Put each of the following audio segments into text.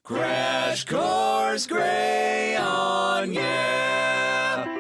Crash Course Crayon, yeah!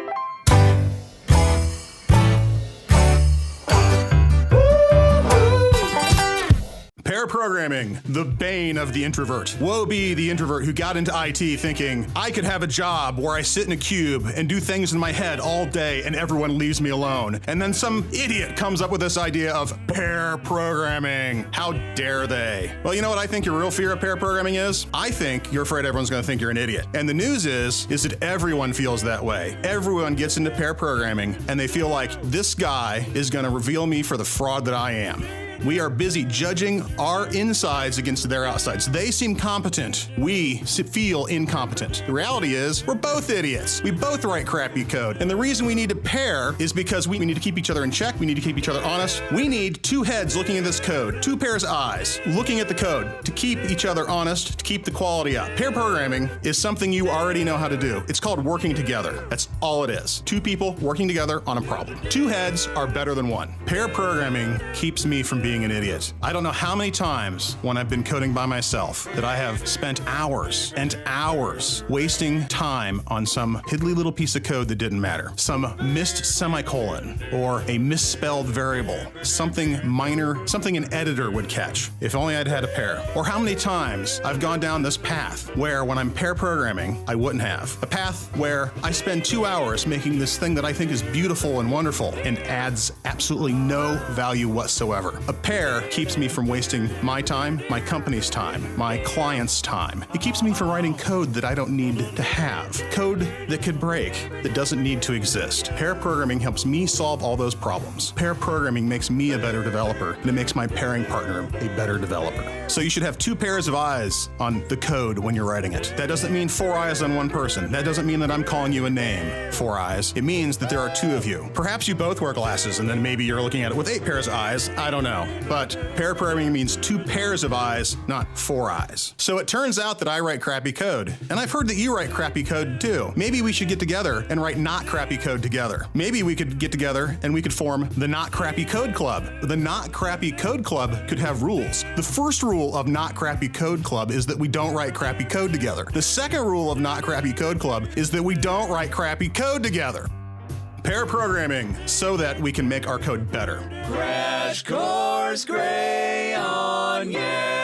Pair programming, the bane of the introvert. Woe be the introvert who got into IT thinking, I could have a job where I sit in a cube and do things in my head all day and everyone leaves me alone. And then some idiot comes up with this idea of pair programming. How dare they? Well, you know what I think your real fear of pair programming is? I think you're afraid everyone's gonna think you're an idiot. And the news is that everyone feels that way. Everyone gets into pair programming and they feel like this guy is gonna reveal me for the fraud that I am. We are busy judging our insides against their outsides. They seem competent. We feel incompetent. The reality is, we're both idiots. We both write crappy code. And the reason we need to pair is because we need to keep each other in check. We need to keep each other honest. We need two heads looking at this code, two pairs of eyes looking at the code to keep each other honest, to keep the quality up. Pair programming is something you already know how to do. It's called working together. That's all it is. Two people working together on a problem. Two heads are better than one. Pair programming keeps me from being an idiot. I don't know how many times when I've been coding by myself that I have spent hours and hours wasting time on some piddly little piece of code that didn't matter. Some missed semicolon or a misspelled variable. Something minor, something an editor would catch. If only I'd had a pair. Or how many times I've gone down this path where when I'm pair programming, I wouldn't have. A path where I spend 2 hours making this thing that I think is beautiful and wonderful and adds absolutely no value whatsoever. A pair keeps me from wasting my time, my company's time, my client's time. It keeps me from writing code that I don't need to have. Code that could break, that doesn't need to exist. Pair programming helps me solve all those problems. Pair programming makes me a better developer, and it makes my pairing partner a better developer. So you should have two pairs of eyes on the code when you're writing it. That doesn't mean 4 eyes on one person. That doesn't mean that I'm calling you a name, 4 eyes. It means that there are two of you. Perhaps you both wear glasses, and then maybe you're looking at it with 8 pairs of eyes. I don't know. But pair programming means 2 pairs of eyes, not 4 eyes. So it turns out that I write crappy code. And I've heard that you write crappy code too. Maybe we should get together and write not crappy code together. Maybe we could get together and we could form the Not Crappy Code Club. The Not Crappy Code Club could have rules. The first rule of Not Crappy Code Club is that we don't write crappy code together. The second rule of Not Crappy Code Club is that we don't write crappy code together. Pair programming so that we can make our code better. Crash Course Crayon, yeah!